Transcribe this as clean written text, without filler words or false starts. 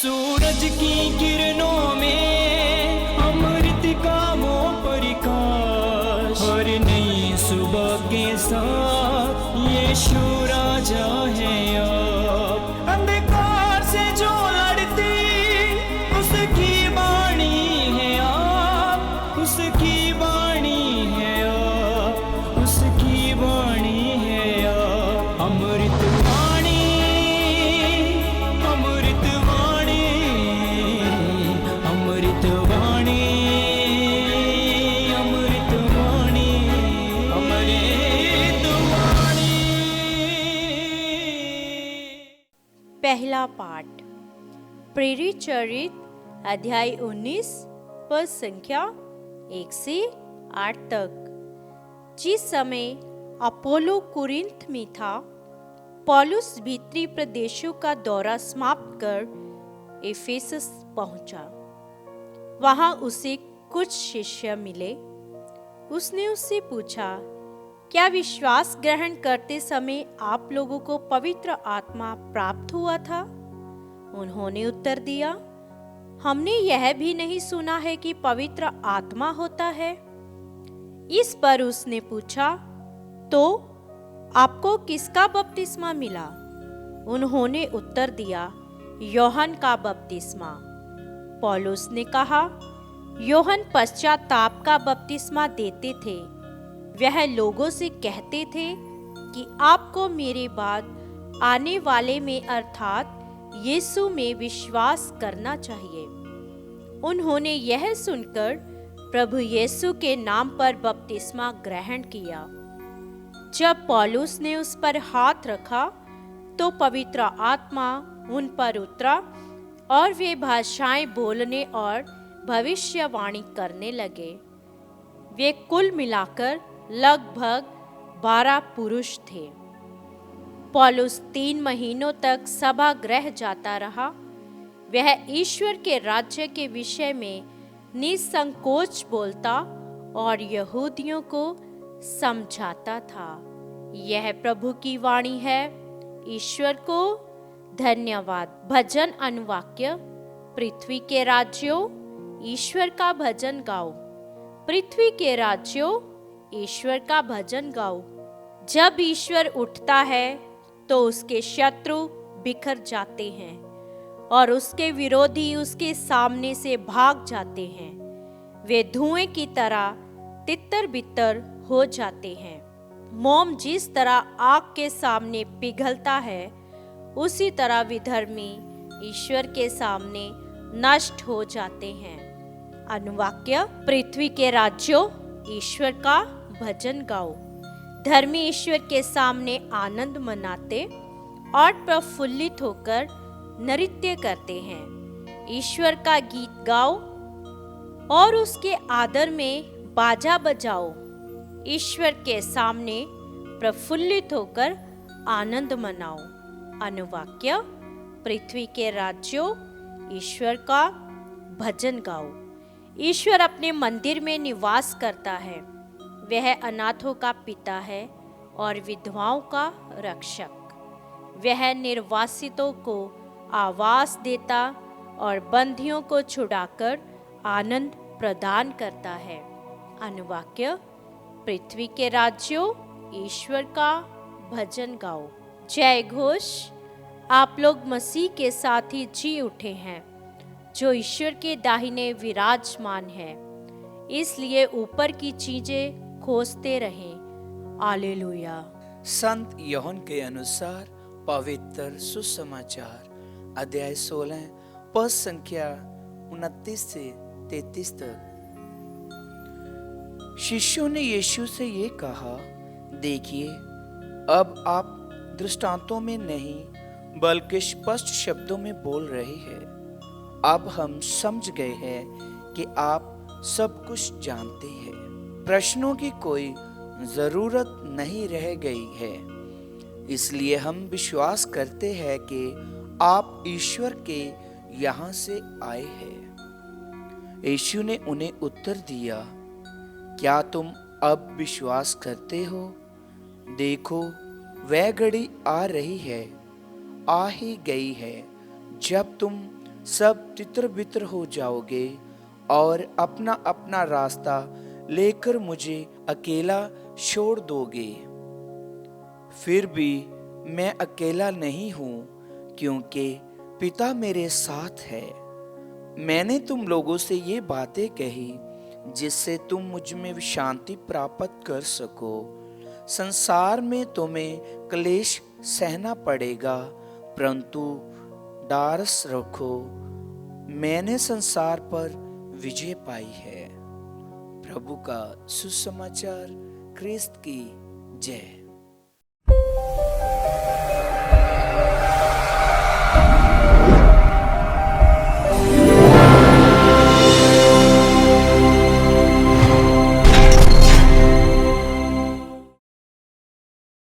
सूरज की किरणों में अमृत का वो प्रकाश, हर नई सुबह के साथ यीशु राजा है अब। अंधकार से जो लड़ती उसकी वाणी है आप, उसकी वाणी है आप, उसकी वाणी है आप। अमृत वाणी, अमृत वाणी, अमृत वाणी, अमृत वाणी, अमृत वाणी। पहला पाठ प्रेरित चरित अध्याय 19 पद संख्या 1 से 8 तक। जिस समय अपोलो कुरिन्थ में था, पौलुस भीतरी प्रदेशों का दौरा समाप्त कर एफेसस पहुंचा। वहां उसे कुछ शिष्य मिले। उसने उससे पूछा, क्या विश्वास ग्रहण करते समय आप लोगों को पवित्र आत्मा प्राप्त हुआ था? उन्होंने उत्तर दिया, हमने यह भी नहीं सुना है कि पवित्र आत्मा होता है। इस पर उसने पूछा, तो आपको किसका बपतिस्मा मिला? उन्होंने उत्तर दिया, यूहन्ना का बपतिस्मा। पौलुस ने कहा, यूहन्ना पश्चाताप का बपतिस्मा देते थे। वह लोगों से कहते थे कि आपको मेरे बाद आने वाले में अर्थात यीशु में विश्वास करना चाहिए। उन्होंने यह सुनकर प्रभु यीशु के नाम पर बपतिस्मा ग्रहण किया। जब पौलुस ने उस पर हाथ रखा तो पवित्र आत्मा उन पर उतरा और वे भाषाएं बोलने और भविष्यवाणी करने लगे। वे कुल मिलाकर लगभग 12 पुरुष थे। पौलुस 3 महीनों तक सभागृह जाता रहा। वह ईश्वर के राज्य के विषय में निसंकोच बोलता और यहूदियों को समझाता था। यह प्रभु की वाणी है। ईश्वर को धन्यवाद। भजन अनुवाक्य। पृथ्वी के राज्यों, ईश्वर का भजन गाओ। पृथ्वी के राज्यों, ईश्वर का भजन गाओ। जब ईश्वर उठता है तो उसके शत्रु बिखर जाते हैं और उसके विरोधी उसके सामने से भाग जाते हैं। वे धुएं की तरह तितर बितर हो जाते हैं। मोम जिस तरह आग के सामने पिघलता है, उसी तरह विधर्मी ईश्वर के सामने नष्ट हो जाते हैं। अनुवाक्य। पृथ्वी के राज्यों, ईश्वर का भजन गाओ। धर्मी ईश्वर के सामने आनंद मनाते और प्रफुल्लित होकर नृत्य करते हैं। ईश्वर का गीत गाओ और उसके आदर में बाजा बजाओ। ईश्वर के सामने प्रफुल्लित होकर आनंद मनाओ। अनुवाक्य। पृथ्वी के राज्यों, ईश्वर का भजन गाओ। ईश्वर अपने मंदिर में निवास करता है। वह अनाथों का पिता है और विधवाओं का रक्षक। वह निर्वासितों को आवास देता और बंदियों को छुड़ाकर आनंद प्रदान करता है। अनुवाक्य। पृथ्वी के राज्यों, ईश्वर का भजन गाओ। जय घोष। आप लोग मसीह के साथ ही जी उठे हैं, जो ईश्वर के दाहिने विराजमान है। इसलिए ऊपर की चीजें खोजते रहें। हालेलुया। संत यूहन्ना के अनुसार पवित्र सुसमाचार अध्याय 16 पद संख्या 29 से 33 तक। शिष्यों ने यीशु से ये कहा, देखिए, अब आप दृष्टांतों में नहीं बल्कि स्पष्ट शब्दों में बोल रहे हैं। अब हम समझ गए हैं कि आप सब कुछ जानते हैं। प्रश्नों की कोई जरूरत नहीं रह गई है। इसलिए हम विश्वास करते हैं कि आप ईश्वर के यहाँ से आए हैं। यीशु ने उन्हें उत्तर दिया, क्या तुम अब विश्वास करते हो? देखो, वह घड़ी आ रही है, आ ही गई है, जब तुम सब तितर बितर हो जाओगे और अपना अपना रास्ता लेकर मुझे अकेला छोड़ दोगे। फिर भी मैं अकेला नहीं हूं, क्योंकि पिता मेरे साथ है। मैंने तुम लोगों से ये बातें कही जिससे तुम मुझ में शांति प्राप्त कर सको। संसार में तुम्हें क्लेश सहना पड़ेगा, परंतु डारस रखो, मैंने संसार पर विजय पाई है। प्रभु का सुसमाचार। क्रिस्त की जय।